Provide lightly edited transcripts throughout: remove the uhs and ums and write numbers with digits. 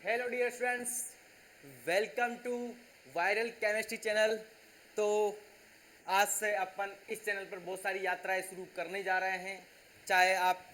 Hello dear students, welcome to viral chemistry channel. तो आज से अपन इस चैनल पर बहुत सारी यात्राएं शुरू करने जा रहे हैं। चाहे आप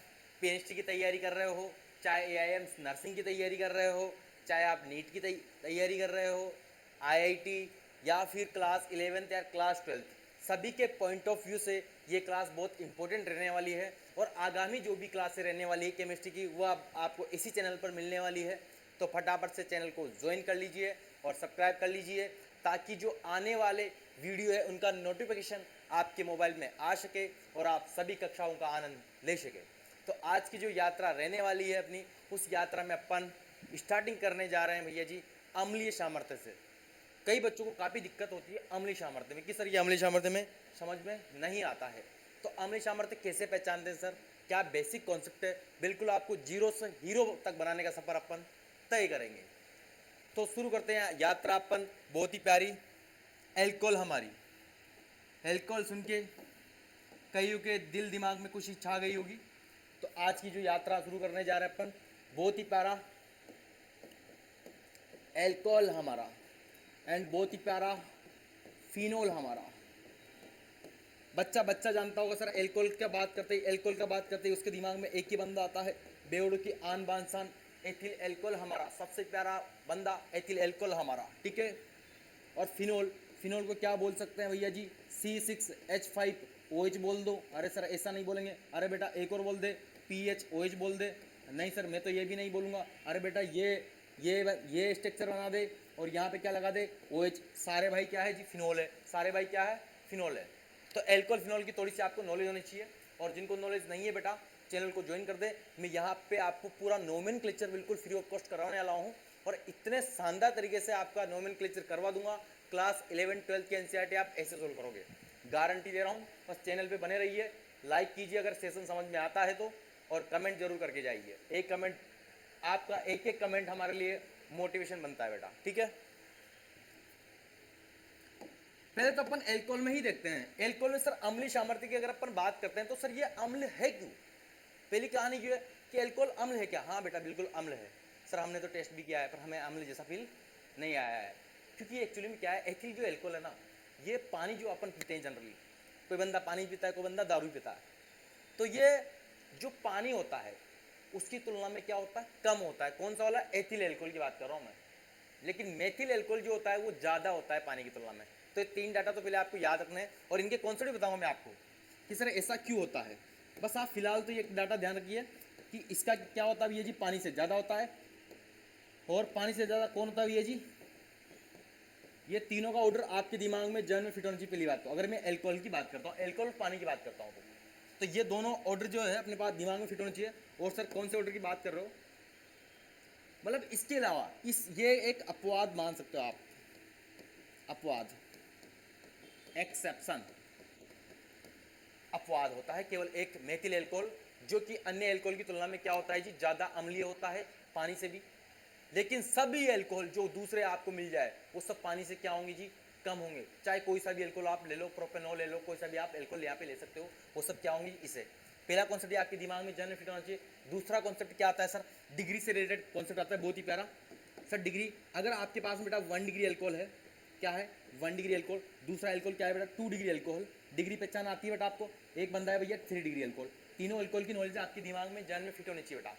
पीएचडी की तैयारी कर रहे हो, चाहे एआईएम नर्सिंग की तैयारी कर रहे हो, चाहे आप नीट की तैयारी कर रहे हो, आईआईटी या फिर क्लास 11th या क्लास 12th, सभी के पॉइंट ऑफ व्यू से ये क्लास बहुत इंपॉर्टेंट रहने वाली है। और आगामी जो भी क्लासें रहने वाली है केमिस्ट्री की, वो आपको इसी चैनल पर मिलने वाली है। तो फटाफट से चैनल को ज्वाइन कर लीजिए और सब्सक्राइब कर लीजिए, ताकि जो आने वाले वीडियो है उनका नोटिफिकेशन आपके मोबाइल में आ सके और आप सभी कक्षाओं का आनंद ले सके। तो आज की जो यात्रा रहने वाली है अपनी, उस यात्रा में अपन स्टार्टिंग करने जा रहे हैं भैया जी अम्लीय सामर्थ्य से। कई बच्चों को काफ़ी दिक्कत होती है अम्लीय सामर्थ्य में कि सर ये अम्लीय सामर्थ्य में समझ में नहीं आता है। तो अम्लीय सामर्थ्य कैसे पहचानते हैं सर, क्या बेसिक कॉन्सेप्ट है, बिल्कुल आपको जीरो से हीरो तक बनाने का सफ़र अपन तय करेंगे। तो शुरू करते हैं यात्रा अपन बहुत ही प्यारी। एल्कोहल हमारी, एल्कोहल सुन के कईयों के दिल दिमाग में कुछ छा गई होगी। तो आज की जो यात्रा शुरू करने जा रहे हैं अपन, बहुत ही प्यारा एल्कोहल हमारा एंड बहुत ही प्यारा फिनोल हमारा। बच्चा बच्चा जानता होगा सर, एल्कोहल का बात करते ही उसके दिमाग में एक ही बंदा आता है, बेवड़ो की आन बान शान, एथिल एल्कोहल हमारा, सबसे प्यारा बंदा एथिल एल्कोहल हमारा, ठीक है। और फिनोल, फिनोल को क्या बोल सकते हैं भैया जी, C6H5OH बोल दो। अरे सर ऐसा नहीं बोलेंगे, अरे बेटा एक और बोल दे, PHOH बोल दे। नहीं सर मैं तो ये भी नहीं बोलूँगा, अरे बेटा ये स्ट्रक्चर बना दे और यहाँ पे क्या लगा दे, OH। सारे भाई क्या है जी, फिनोल है। सारे भाई क्या है, फिनोल है। तो एल्कोहल फिनोल की थोड़ी सी आपको नॉलेज होनी चाहिए। और जिनको नॉलेज नहीं है बेटा, चैनल को ज्वाइन कर दे। मैं यहाँ पे आपको पूरा नोमेनक्लेचर बिल्कुल फ्री ऑफ कॉस्ट करवाने वाला हूँ और इतने शानदार तरीके से आपका नोमेनक्लेचर करवा दूंगा, क्लास 11th-12th की एनसीईआरटी आप ऐसे सोल्व करोगे, गारंटी दे रहा हूँ। बस चैनल पे बने रहिए, लाइक कीजिए अगर सेशन समझ में आता है तो, और कमेंट जरूर करके जाइए। एक कमेंट आपका, एक एक कमेंट हमारे लिए मोटिवेशन बनता है बेटा, ठीक है। पहले तो अपन एल्कोहल में ही देखते हैं। एल्कोहल में सर अम्लीय सामर्थ्य की अगर अपन बात करते हैं तो सर ये अम्ल है क्यों, पहली कहानी क्यों है कि एल्कोहल अम्ल है क्या। हाँ बेटा बिल्कुल अम्ल है सर, हमने तो टेस्ट भी किया है पर हमें अम्ल जैसा फील नहीं आया है। क्योंकि एक्चुअली में क्या है, एथिल जो एल्कोहल है ना, ये पानी जो अपन पीते हैं जनरली, कोई बंदा पानी पीता है, कोई बंदा दारू पीता है, तो ये जो पानी होता है उसकी तुलना में क्या होता है, कम होता है। कौन सा वाला, एथिल एल्कोहल की बात कर रहा हूँ मैं। लेकिन मेथिल एल्कोहल जो होता है वो ज़्यादा होता है पानी की तुलना में। तो ये तीन डाटा तो पहले आपको याद रखना है और इनके कॉन्सेप्ट बताऊंगा मैं आपको कि सर ऐसा क्यों होता है। बस आप फिलहाल तो ये डाटा ध्यान रखिए कि इसका क्या होता है ये जी, पानी से ज़्यादा होता है। और पानी से ज़्यादा कौन होता है ये जी, ये तीनों का ऑर्डर आपके दिमाग में जन्म में फिट होना चाहिए। पहली बात तो अगर मैं एल्कोहल की बात करता हूँ, एल्कोहल पानी की बात करता हूँ, तो ये दोनों ऑर्डर जो है अपने पास दिमाग में फिट होना चाहिए। और सर कौन से ऑर्डर की बात कर रहे हो, मतलब इसके अलावा ये एक अपवाद मान सकते हो आप, अपवाद, एक्सेप्शन, अपवाद होता है केवल एक मेथिल एल्कोहल, जो कि अन्य एल्कोहल की तुलना में क्या होता है जी, ज़्यादा अम्लीय होता है पानी से भी। लेकिन सभी एल्कोहल जो दूसरे आपको मिल जाए वो सब पानी से क्या होंगे जी, कम होंगे। चाहे कोई सा भी एल्कोहल आप ले लो, प्रोपेनॉल ले लो, कोई सा भी आप एल्कोहल यहाँ पे ले सकते हो, वो सब क्या होंगे इसे। पहला कॉन्सेप्ट आपके दिमाग में जनरल फिट होना चाहिए। दूसरा कॉन्सेप्ट क्या आता है सर, डिग्री से रिलेटेड कॉन्सेप्ट आता है, बहुत ही प्यारा सर। डिग्री, अगर आपके पास में बेटा 1 डिग्री एल्कोहल है, क्या है 1 डिग्री एल्कोहल, दूसरा एल्कोहल क्या है बेटा 2 डिग्री एल्कोहल। डिग्री पहचान आती है बेटा आपको, एक बंदा है भैया 3 डिग्री एल्कोहल। तीनों एल्कोहल की नॉलेज आपके दिमाग में जन में फिट होनी चाहिए बेटा,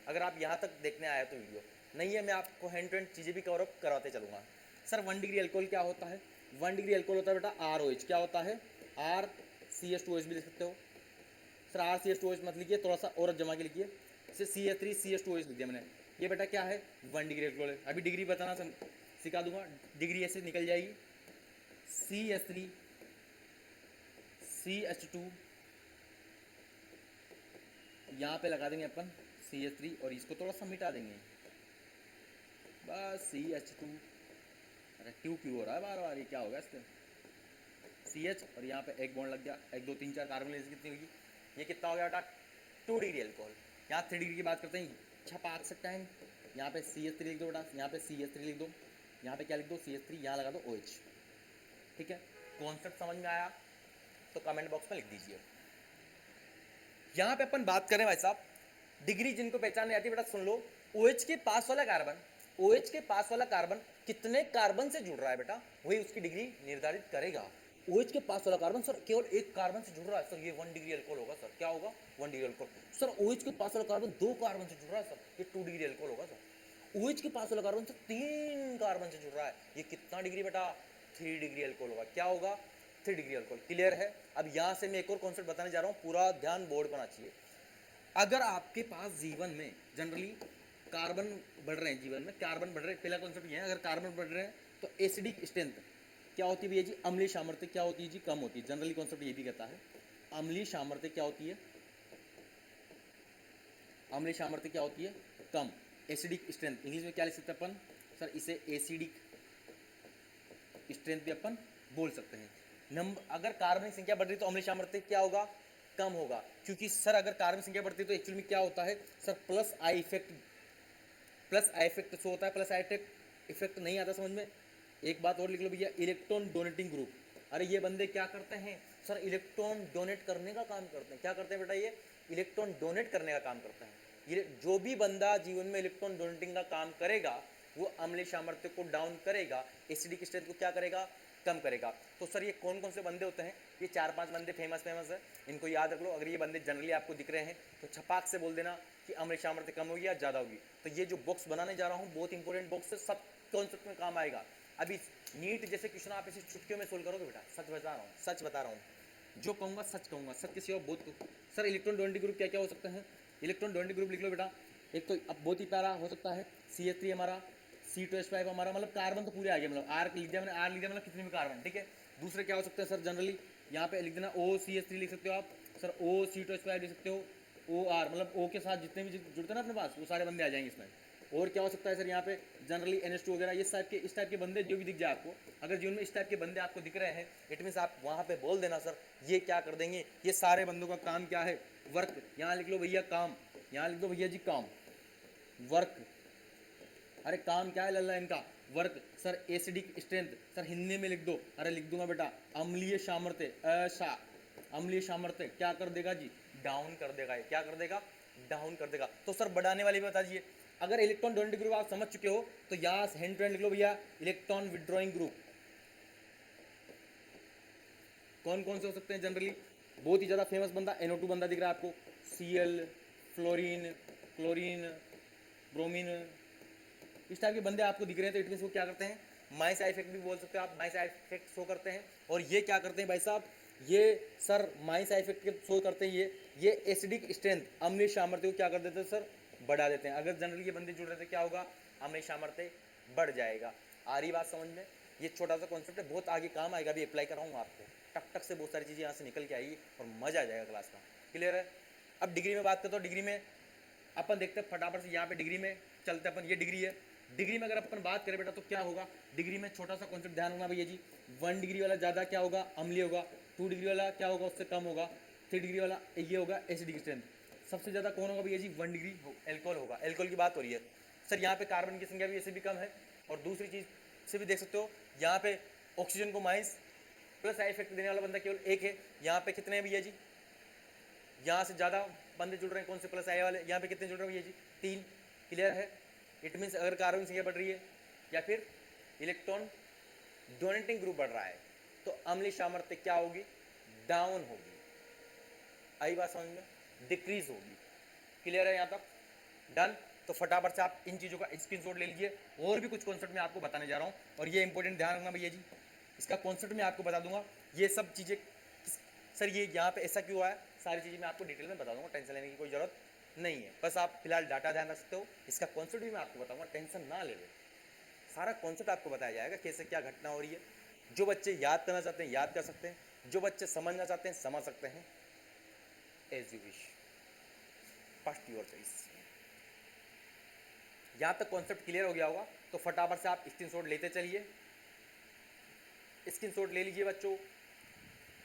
अगर आप यहाँ तक देखने आए तो वीडियो नहीं है, मैं आपको हैंड टू हैंड चीज़ें भी कवर अप करवाते चलूँगा। सर 1 डिग्री एल्कोहल क्या होता है, 1 डिग्री एल्कोहल होता है बेटा ROH, क्या होता है RCH2OH भी लिख सकते हो सर। RCH2OH मत लिखिए, थोड़ा सा और जमा के लिखिए, इसे CH3CH2OH लिख दिया मैंने। ये बेटा क्या है 1 डिग्री एल्कोहल है। अभी डिग्री बताना सिखा दूंगा, डिग्री ऐसे निकल जाएगी, CH3CH2, यहाँ पे लगा देंगे अपन CH3 और इसको थोड़ा सा मिटा देंगे, बस CH2। अरे क्यों क्यों हो रहा है बार बार, ये क्या होगा इसके, CH और यहाँ पे एक बॉन्ड लग गया, 1 2 3 4 कार्बन लेस कितनी होगी, ये कितना हो गया बेटा 2 डिग्री एल्कोहल। यहाँ 3 डिग्री की बात करते हैं, छपा सकते हैं, यहाँ पे CH3 लिख दो बेटा, यहाँ पे CH3 लिख दो, यहाँ पे क्या लिख दो CH3, यहाँ लगा दो OH, ठीक है। कॉन्सेप्ट समझ में आया तो कमेंट बॉक्स में लिख दीजिए। यहाँ पे अपन बात करें भाई साहब, डिग्री जिनको पहचान नहीं आती बेटा सुन लो, OH के पास वाला कार्बन OH के पास वाला कार्बन कितने कार्बन से जुड़ रहा है बेटा, वही उसकी डिग्री निर्धारित करेगा। OH के पास वाला कार्बन सर केवल एक कार्बन से जुड़ रहा है सर, ये 1 डिग्री अल्कोहल होगा सर। क्या होगा? 1 डिग्री अल्कोहल। सर OH के पास वाला कार्बन 2 कार्बन से जुड़ रहा है सर, ये 2 डिग्री अल्कोहल होगा सर। OH के पास वाला कार्बन सर 3 कार्बन से जुड़ रहा है, ये कितना डिग्री बेटा? 3 डिग्री अल्कोहल होगा। क्या होगा? 3 डिग्री अल्कोहल। क्लियर है? अब यहां से मैं एक और कॉन्सेप्ट बताने जा रहा हूं, पूरा ध्यान बोर्ड पर चाहिए। अगर आपके पास जीवन में जनरली कार्बन बढ़ रहे हैं, जीवन में कार्बन बढ़ रहे हैं, पहला कॉन्सेप्ट ये है, अगर कार्बन बढ़ रहे हैं तो एसिडिक स्ट्रेंथ क्या होती है भैया जी? अम्लीय सामर्थ्य क्या होती है जी? कम होती है। जनरली कॉन्सेप्ट ये भी कहता है अम्लीय सामर्थ्य क्या होती है? अम्लीय सामर्थ्य क्या होती है? कम। एसिडिक स्ट्रेंथ इंग्लिश में क्या लिख सकते हैं अपन सर? इसे एसिडिक स्ट्रेंथ भी अपन बोल सकते हैं। नंबर अगर कार्बन की संख्या बढ़ रही तो अम्लीय सामर्थ्य क्या होगा? कम होगा। क्योंकि सर अगर कार्बन संख्या बढ़ती है तो एक्चुअली में क्या होता है sir? Plus I effect, plus I effect show होता है। प्लस आई इफेक्ट नहीं आता समझ में? एक बात और लिख लो भैया, इलेक्ट्रॉन डोनेटिंग ग्रुप। अरे ये बंदे क्या करते हैं सर? इलेक्ट्रॉन डोनेट करने का काम करते हैं। क्या करते हैं बेटा? ये इलेक्ट्रॉन डोनेट करने का काम करते हैं। ये जो भी बंदा जीवन में इलेक्ट्रॉन डोनेटिंग का काम करेगा वो अम्लीय सामर्थ्य को डाउन करेगा, एसिडिक स्ट्रेंथ को क्या करेगा? कम करेगा। तो सर ये कौन कौन से बंदे होते हैं? ये 4-5 बंदे फेमस है, इनको याद रख लो। अगर ये बंदे जनरली आपको दिख रहे हैं तो छपाक से बोल देना कि अम्लीय सामर्थ्य कम होगी या ज़्यादा होगी। तो ये जो बॉक्स बनाने जा रहा हूँ बहुत इंपॉर्टेंट बॉक्स है, सब कॉन्सेप्ट में काम आएगा। अभी नीट जैसे क्वेश्चन आप इसे चुटकियों में सोल्व करोगे बेटा, सच बता रहा हूँ, सच बता रहा हूँ। जो कहूँगा सच कहूँगा, सत्य से और बहुत। सर इलेक्ट्रॉन डोनेटिंग ग्रुप क्या क्या हो सकते हैं? इलेक्ट्रॉन डोनेटिंग ग्रुप लिख लो बेटा। एक तो अब बहुत ही प्यारा हो सकता है CH3 हमारा, C2H5 हमारा, मतलब कार्बन तो पूरे आ गए, मतलब आर लिख दिया मैंने, आर लिख दिया मतलब कितने भी कार्बन, ठीक है। दूसरे क्या हो सकते हैं सर? जनरली यहाँ पे लिख देना OCH3 लिख सकते हो आप सर, OC2H5 लिख सकते हो, OR मतलब O के साथ जितने भी जुड़ते हैं ना अपने पास वो सारे बंदे आ जाएंगे इसमें। और क्या हो सकता है सर? यहाँ पे जनरली NH2 वगैरह ये इस टाइप के बंदे जो भी दिख जाए आपको, अगर जीवन में इस टाइप के बंदे आपको दिख रहे हैं इट मीन्स आप वहाँ पे बोल देना सर ये क्या कर देंगे, ये सारे बंदों का काम क्या है? वर्क। यहाँ लिख लो भैया काम, यहाँ लिख दो भैया जी काम, वर्क। अरे काम क्या है लल्ला इनका? Work. Sir acidic strength sir Hindi में लिख दो, अरे लिख दूंगा बेटा अम्लीय सामर्थ्य, अम्लीय सामर्थ्य क्या कर देगा जी? डाउन कर देगा। ये क्या कर देगा? डाउन कर देगा। तो सर बढ़ाने वाली बता दीजिए। अगर इलेक्ट्रॉन डोनेटिंग ग्रुप आप समझ चुके हो तो यहाँ हैंड टू हैंड लिख लो भैया, इलेक्ट्रॉन विड्रॉइंग ग्रुप कौन कौन से हो सकते हैं? जनरली बहुत ही ज़्यादा फेमस बंदा NO2 बंदा दिख रहा है आपको, Cl, फ्लोरीन, क्लोरीन, ब्रोमीन, इस टाइप के बंदे आपको दिख रहे हैं तो इट मीन्स वो क्या करते हैं? माइस इफेक्ट भी बोल सकते हो आप, माइस इफेक्ट शो करते हैं। और ये क्या करते हैं भाई साहब? ये सर माइस इफेक्ट के शो करते हैं। ये एसिडिक स्ट्रेंथ अम्लीय सामर्थ्य को क्या कर देते हैं सर? बढ़ा देते हैं। अगर जनरली ये बंदे जुड़ रहे थे क्या होगा? अम्लीय सामर्थ्य बढ़ जाएगा। आ रही बात समझ में? ये छोटा सा कॉन्सेप्ट है, बहुत आगे काम आएगा, अभी अप्लाई कराऊंगा आपको, टक टक से बहुत सारी चीज़ें यहाँ से निकल के आएगी और मजा आ जाएगा क्लास का। क्लियर है? अब डिग्री में बात करते हो, डिग्री में अपन देखते हैं फटाफट से, यहाँ पे डिग्री में चलते हैं अपन। ये डिग्री है, डिग्री में अगर अपन बात करें बेटा तो क्या होगा? डिग्री में छोटा सा कॉन्सेप्ट ध्यान रखना भैया जी, 1 डिग्री वाला ज़्यादा क्या होगा? अम्लीय होगा। 2 डिग्री वाला क्या होगा? उससे कम होगा। 3 डिग्री वाला ये होगा एसिडिक स्ट्रेंथ। सबसे ज़्यादा कौन होगा भैया जी? 1 डिग्री एल्कोहल होगा। एल्कोहल की बात हो रही है सर, यहाँ पे कार्बन की संख्या भी ऐसे भी कम है। और दूसरी चीज़ से भी देख सकते हो, यहाँ पे ऑक्सीजन को माइनस प्लस आई इफेक्ट देने वाला बंदा केवल एक है। यहाँ पे कितने हैं भैया जी? यहाँ से ज़्यादा बंदे जुड़ रहे हैं, कौन से? प्लस आई वाले। यहाँ पे कितने जुड़ रहे हैं भैया जी? 3। क्लियर है? इट मीन्स अगर कार्बन संख्या बढ़ रही है या फिर इलेक्ट्रॉन डोनेटिंग ग्रुप बढ़ रहा है तो अम्लीय सामर्थ्य क्या होगी? डाउन होगी। आई बात समझ में? डिक्रीज होगी। क्लियर है यहाँ तक? डन। तो फटाफट से आप इन चीज़ों का स्क्रीनशॉट ले लीजिए। और भी कुछ कॉन्सेप्ट मैं आपको बताने जा रहा हूँ और ये इंपॉर्टेंट ध्यान रखना भैया जी, इसका कॉन्सेप्ट मैं आपको बता दूंगा। ये सब चीज़ें सर ये यहाँ पे ऐसा क्यों आया, सारी चीज़ें मैं आपको डिटेल में बता दूंगा, टेंशन लेने की कोई ज़रूरत नहीं है। बस आप फिलहाल डाटा ध्यान रख सकते हो, इसका कॉन्सेप्ट भी मैं आपको बताऊंगा, टेंशन ना ले लो। सारा कॉन्सेप्ट आपको बताया जाएगा कैसे क्या घटना हो रही है। जो बच्चे याद करना चाहते हैं याद कर सकते हैं, जो बच्चे समझना चाहते हैं समझ सकते हैं। As you wish, first your choice. यहाँ तक कॉन्सेप्ट क्लियर हो गया होगा तो फटाफट से आप स्क्रीनशॉट लेते चलिए, स्क्रीनशॉट ले लीजिए बच्चों,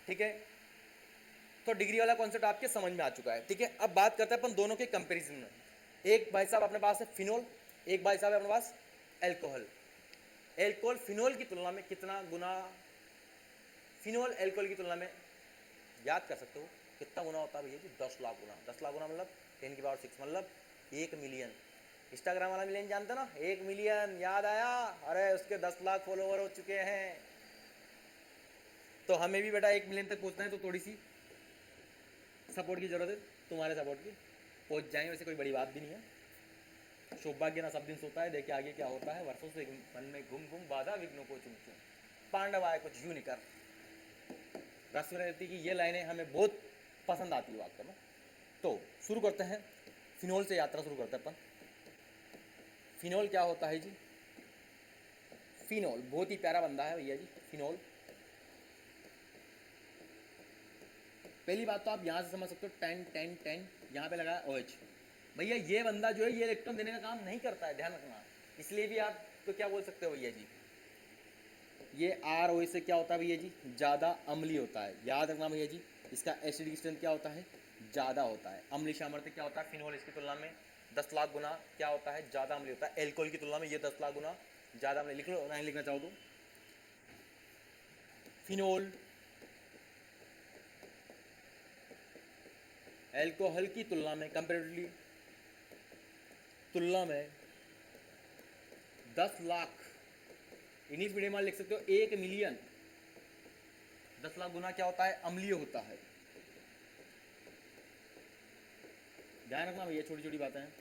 ठीक है। तो डिग्री वाला कॉन्सेप्ट आपके समझ में आ चुका है, ठीक है। अब बात करते हैं अपन दोनों के कंपैरिजन में। एक भाई साहब अपने पास है फिनोल, एक भाई साहब है अपने पास एल्कोहल। एल्कोहल फिनोल की तुलना में कितना गुना, फिनोल एल्कोहल की तुलना में याद कर सकते हो कितना गुना होता है भैया जी? 10 लाख गुना। 10 लाख गुना मतलब 10 की पावर 6 मतलब 1 मिलियन। इंस्टाग्राम वाला मिलियन जानते ना, 1 मिलियन, याद आया? अरे उसके 10 लाख फॉलोवर हो चुके हैं। तो हमें भी बेटा 1 मिलियन तक पहुंचना है, तो थोड़ी सी सपोर्ट की जरूरत है, तुम्हारे सपोर्ट की। पहुंच जाएंगे, वैसे कोई बड़ी बात भी नहीं है। सौभाग्य ना सब दिन सोता है, देखिए आगे क्या होता है। वर्षों से मन में घूम घूम बाधा विघ्नों को चुन चुन, पांडव आए कुछ यूं नहीं कर। राष्ट्रपति की ये लाइनें हमें बहुत पसंद आती है वास्तव में। तो शुरू करते हैं, फिनोल से यात्रा शुरू करते हैं अपन। फिनोल क्या होता है जी? फिनोल बहुत ही प्यारा बंदा है भैया जी, फिनोल। पहली बात तो आप यहाँ से समझ सकते हो, 10 10 10 यहाँ पे लगा है OH। भैया ये बंदा जो है ये इलेक्ट्रॉन देने का काम नहीं करता है, ध्यान रखना। इसलिए भी आप तो क्या बोल सकते हो भैया जी, ये ROH से क्या होता है भैया जी? ज़्यादा अम्लीय होता है। याद रखना भैया जी, इसका एसिडिक स्ट्रेंथ क्या होता है? ज़्यादा होता है। अम्लीय सामर्थ्य क्या होता है? फिनोल इसकी तुलना में 10 लाख गुना क्या होता है? ज़्यादा अम्लीय होता है। एल्कोहल की तुलना में ये 10 लाख गुना ज़्यादा अम्लीय। लिख लो, नहीं लिखना चाहो तो। फिनोल एल्कोहल की तुलना में, कंपेरेटिवली तुलना में 10 लाख, इंग्लिश मीडियम में लिख सकते हो 1 मिलियन, 10 लाख गुना क्या होता है? अम्लीय होता है। ध्यान रखना भैया, छोटी छोटी बातें हैं,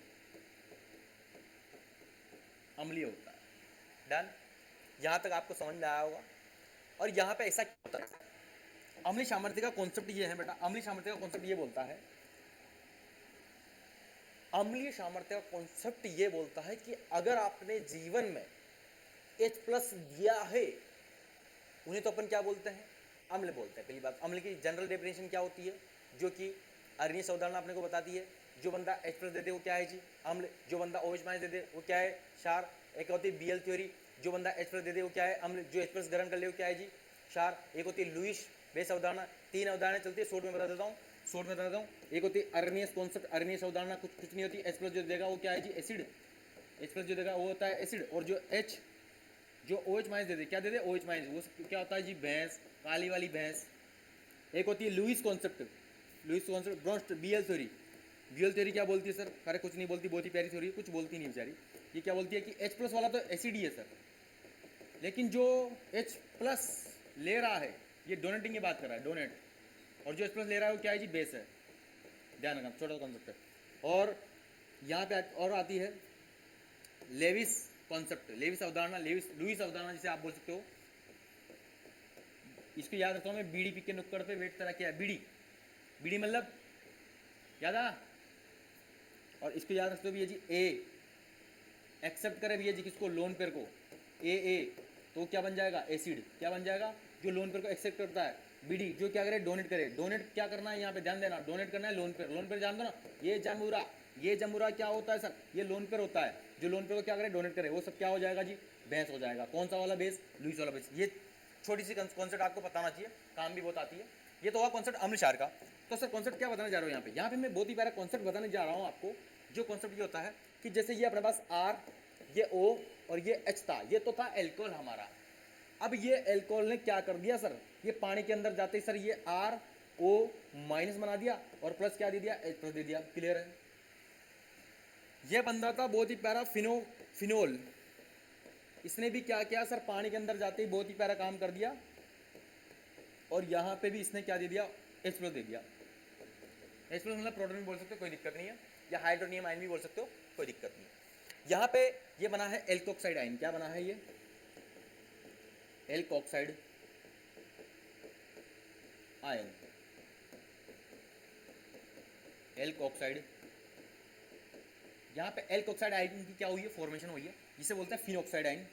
अम्लीय होता है। डन, यहां तक आपको समझ में आया होगा। और यहां पे ऐसा क्या होता है? अम्लीय सामर्थ्य का कॉन्सेप्ट ये है बेटा, अम्लीय सामर्थ्य का कॉन्सेप्ट ये बोलता है, अम्लीय सामर्थ्य का कॉन्सेप्ट ये बोलता है कि अगर आपने जीवन में H+ दिया है, उन्हें तो अपन क्या बोलते हैं? अम्ल बोलते हैं। पहली बात, अम्ल की जनरल डेफिनेशन क्या होती है, जो कि अर्नियस अवधारणा अपने को बताती है। जो बंदा H+ दे दे वो क्या है जी? अम्ल। जो बंदा OH- दे दे वो क्या है? क्षार। एक होती है BL थ्योरी, जो बंदा H+ दे दे वो क्या है? अम्ल। जो H+ ग्रहण कर ले वो क्या है जी? क्षार। एक होती है लुईस बेस अवधारणा। 3 अवधारणाएं चलती है, शॉर्ट में बता देता हूँ, शॉर्ट में बता देता हूँ। एक होती है अर्नियस कॉन्सेप्ट, अर्नियस अवधारणा कुछ नहीं होती। H+ जो देगा वो क्या है जी? एसिड। H+ जो देगा वो होता है एसिड। और जो H जो OH- दे दे, क्या दे दे? OH-, वो क्या होता है जी? भैंस, काली वाली भैंस। एक होती है Lewis concept, Lewis concept, Bronsted BL theory. BL theory क्या बोलती है सर? अरे कुछ नहीं बोलती, बहुत ही प्यारी थ्योरी, कुछ बोलती नहीं बेचारी। ये क्या बोलती है कि H+ वाला तो एसिड ही है सर, लेकिन जो H+ ले रहा है, ये डोनेटिंग की बात कर रहा है, डोनेट। और जो H+ ले रहा है वो क्या है जी? बेस है। ध्यान रखना, छोटा कॉन्सेप्ट है। और यहाँ पे और आती है लेविस कॉन्सेप्ट, लेविस अवधारणा, लुईस अवधारणा जिसे आप बोल सकते हो। इसको याद रखता हूँ मैं, बीड़ी पी के नुक्कड़ पे वेट तरह क्या है? बीड़ी। बीड़ी मतलब याद आ। और इसको याद रखते हो भैया जी, ए एक्सेप्ट करे भैया जी किसको? लोन पेयर को। ए तो क्या बन जाएगा? एसिड। क्या बन जाएगा? जो लोन पेयर को एक्सेप्ट करता है। बीडी जो क्या करे? डोनेट करे। डोनेट क्या करना है यहाँ पे? ध्यान देना, डोनेट करना है लोन पेयर। लोन पेयर जान दो ना, ये जमुरा, ये जमुरा क्या होता है सर? ये लोन पेयर होता है। जो लोन पेयर को क्या करे? डोनेट करे। वो सब क्या हो जाएगा जी? बेस हो जाएगा। कौन सा वाला बेस? लुईस वाला बेस। ये छोटी सी कॉन्सेप्ट आपको बताना चाहिए, काम भी बहुत आती है। ये तो हुआ कॉन्सेप्ट अम्ल क्षार का। तो सर कॉन्सेप्ट क्या बताने जा रहा हूँ यहाँ पे मैं बहुत ही प्यारा कॉन्सेप्ट बताने जा रहा हूँ आपको। जो कॉन्सेप्ट ये होता है कि जैसे ये अपने पास R, ये O और ये H था, ये तो था एल्कोहल हमारा। अब ये एल्कोहल ने क्या कर दिया सर? ये पानी के अंदर जाते ही सर ये RO- बना दिया और प्लस क्या दे दिया? H+ दे दिया। क्लियर है? ये बंदा था बहुत ही प्यारा फिनोल। इसने भी क्या किया सर? पानी के अंदर जाते ही बहुत ही प्यारा काम कर दिया। और यहाँ पे भी इसने क्या दे दिया? H+ दे दिया। H+ मतलब प्रोटॉन भी बोल सकते हो, कोई दिक्कत नहीं है, या हाइड्रोनियम आयन भी बोल सकते हो, कोई दिक्कत नहीं है। यहाँ पे ये बना है एल्कोक्साइड आयन। क्या बना है ये? Alkoxide ion. एल्कोक्साइड, यहाँ पे एल्कोक्साइड आयन की क्या हुई है? फॉर्मेशन हुई है, जिसे बोलते हैं फिनोक्साइड आयन।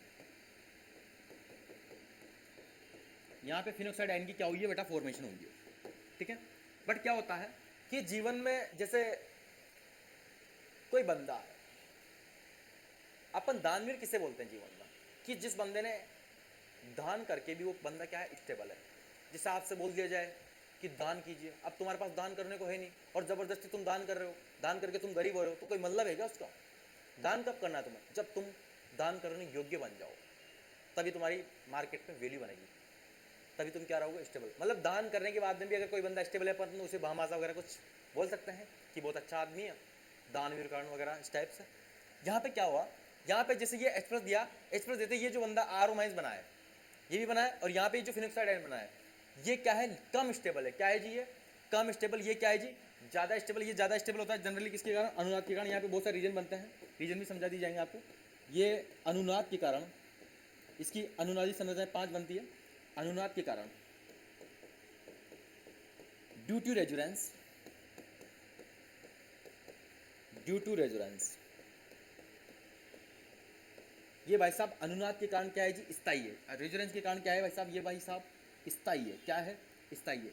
यहाँ पे फिनोक्साइड आयन की क्या हुई है बेटा? फॉर्मेशन हुई है। ठीक है, बट क्या होता है कि जीवन में जैसे कोई बंदा है, अपन दानवीर किसे बोलते हैं जीवन में? कि जिस बंदे ने दान करके भी वो बंदा क्या है? स्टेबल है। जैसे आपसे बोल दिया जाए कि दान कीजिए, अब तुम्हारे पास दान करने को है नहीं और जबरदस्ती तुम दान कर रहे हो, दान करके तुम गरीब हो रहे हो, तो कोई मतलब है क्या उसका? दान कब करना है तुम्हें? जब तुम दान करने योग्य बन जाओ, तभी तुम्हारी मार्केट में वैल्यू बनेगी, तभी तुम क्या रहोगे? स्टेबल। मतलब दान करने के बाद में भी अगर कोई बंदा स्टेबल है, पर उसे भामाशा वगैरह कुछ बोल सकते हैं कि बहुत अच्छा आदमी है, दानवीर कारण वगैरह इस टाइप से। यहाँ पे क्या हुआ, यहाँ पे जैसे ये H+ दिया, H+ देते ये जो बंदा R माइनस बना है, ये भी बना है, और यहाँ पे जो फिनोक्साइड आयन बना है, ये क्या है, कम स्टेबल है। क्या है जी, ये कम स्टेबल। ये क्या है जी, ज़्यादा स्टेबल। ये ज़्यादा स्टेबल होता है जनरली किसके कारण, अनुनाद के कारण। यहाँ पे बहुत सारे रीजन बनते हैं, रीजन भी समझा दी जाएंगे आपको। ये अनुनाद के कारण, इसकी अनुनादी संरचनाएं 5 बनती है। अनुनाद के कारण, ड्यू टू रेजुरेंस, ड्यू टू रेजुरेंस, ये भाई साहब अनुनाद के कारण क्या है जी, स्थायी है। रेजोनेंस के कारण क्या है भाई साहब, ये भाई साहब स्थायी है। क्या है, स्थायी है।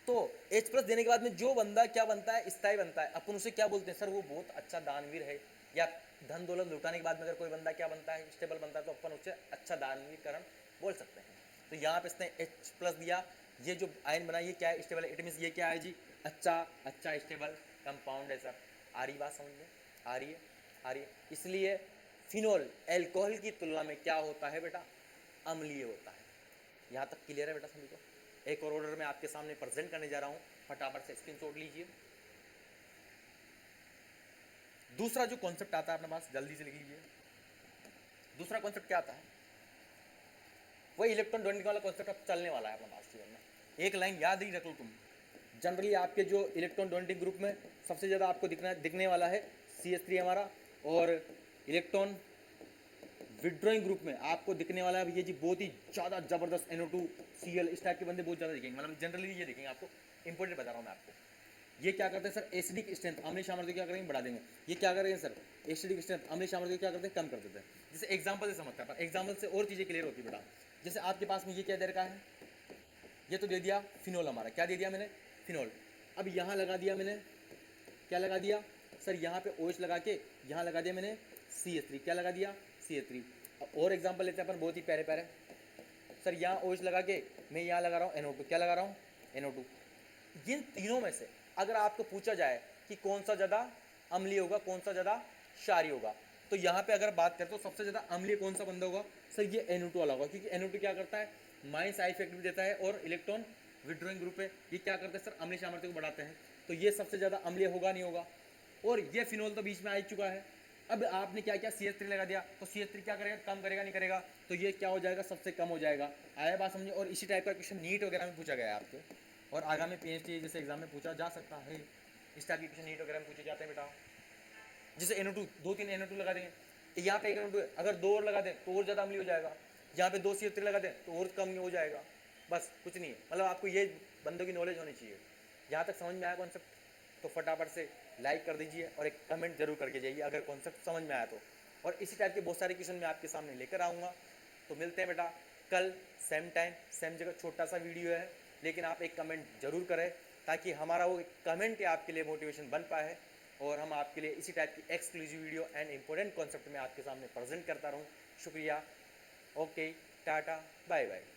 तो H+ देने के बाद में जो बंदा क्या बनता है, स्थायी बनता है। अपन उसे क्या बोलते हैं सर, वो बहुत अच्छा दानवीर है, या धन दौलत लुटाने के बाद में अगर कोई बंदा क्या बनता है, स्टेबल बनता है, तो अपन उसे अच्छा दानवीरकरण बोल सकते हैं। तो यहाँ पे इसने H+ दिया, ये जो आयन बना ये क्या है, स्टेबल है। इट मीन्स ये क्या है जी, अच्छा स्टेबल कंपाउंड है सर। आ रही बात समझ में, आ रही है, आ रही है। इसलिए फिनोल एल्कोहल की तुलना में क्या होता है बेटा, अम्लीय होता है। यहाँ तक क्लियर है बेटा सभी को। एक और ऑर्डर में आपके सामने प्रेजेंट करने जा रहा हूँ, फटाफट से स्क्रीनशॉट लीजिए। दूसरा जो कॉन्सेप्ट आता है अपने पास, जल्दी से लिख लीजिए। दूसरा कॉन्सेप्ट क्या आता है, वही इलेक्ट्रॉन डोनेटिंग वाला कॉन्सेप्ट अब चलने वाला है अपने पास जीवन में। एक लाइन याद ही रख लो तुम, जनरली आपके जो इलेक्ट्रॉन डोनेटिंग ग्रुप में सबसे ज़्यादा आपको दिखने वाला है CH3 हमारा, और इलेक्ट्रॉन विड्रॉइंग ग्रुप में आपको दिखने वाला है ये जी बहुत ही ज़्यादा जबरदस्त NO2Cl। इस टाइप के बंदे बहुत ज़्यादा दिखेंगे, मतलब जनरली ये दिखेंगे आपको। इंपॉर्टेंट बता रहा हूँ मैं आपको। ये क्या करते हैं सर, एसिडिक स्ट्रेंथ, अम्लीय सामर्थ्य क्या करेंगे, बढ़ा देंगे। ये क्या करेंगे सर, एसिडिक स्ट्रेंथ, अम्लीय सामर्थ्य क्या करते हैं, कम कर देते हैं। जैसे एग्जाम्पल से समझते हैं, एग्जाम्पल से और चीज़ें क्लियर होती है बेटा। जैसे आपके पास में ये क्या दे रखा है, ये तो दे दिया फिनोल हमारा। क्या दे दिया मैंने, फिनोल। अब यहाँ लगा दिया मैंने, क्या लगा दिया सर, यहाँ पे OH लगा के यहाँ लगा दिया मैंने CH3। क्या लगा दिया, CH3। और एग्जाम्पल लेते हैं अपन, बहुत ही प्यारे प्यारे। सर यहाँ OH लगा के मैं यहाँ लगा रहा हूँ NO2। क्या लगा रहा हूँ, NO2। इन तीनों में से अगर आपको पूछा जाए कि कौन सा ज़्यादा अम्लीय होगा, कौन सा ज़्यादा क्षारीय होगा, तो यहाँ पे अगर बात करें तो सबसे ज़्यादा अम्लीय कौन सा बंदा होगा सर, ये NO2 वाला होगा। क्योंकि NO2 क्या करता है, माइनस आई इफेक्ट भी देता है, और इलेक्ट्रॉन विड्रॉइंग ग्रुप है, ये क्या करते हैं सर, अम्लीय सामर्थ्य को बढ़ाते हैं। तो ये सबसे ज़्यादा अम्लीय होगा नहीं होगा। और ये फिनोल तो बीच में आ चुका है। अब आपने क्या किया, CH3 लगा दिया, तो CH3 क्या करेगा, कम करेगा नहीं करेगा, तो ये क्या हो जाएगा, सबसे कम हो जाएगा। आया बात समझिए। और इसी टाइप का क्वेश्चन नीट वगैरह में पूछा गया है आपके, और आगामी PhD जैसे एग्जाम में पूछा जा सकता है। इस टाइप के क्वेश्चन नीट वगैरह में पूछे जाते हैं बेटा। जैसे NO2, 2-3 NO2 लगा देंगे, यहाँ पे एक NO2 है, अगर 2 और लगा दें तो और ज़्यादा अम्लीय हो जाएगा। यहाँ पे 2 CH3 लगा दें तो और कम हो जाएगा। बस कुछ नहीं है, मतलब आपको ये बंदों की नॉलेज होनी चाहिए। यहाँ तक समझ में आया कॉन्सेप्ट, तो फटाफट से लाइक कर दीजिए और एक कमेंट जरूर करके जाइए अगर कॉन्सेप्ट समझ में आया तो। और इसी टाइप के बहुत सारे क्वेश्चन मैं आपके सामने लेकर आऊँगा। तो मिलते हैं बेटा कल, सेम टाइम सेम जगह। छोटा सा वीडियो है, लेकिन आप एक कमेंट जरूर करें, ताकि हमारा वो कमेंट आपके लिए मोटिवेशन बन पाए, और हम आपके लिए इसी टाइप की exclusive video and important concept में आपके सामने प्रेजेंट करता रहूँ। शुक्रिया, ओके, टाटा, बाय बाय।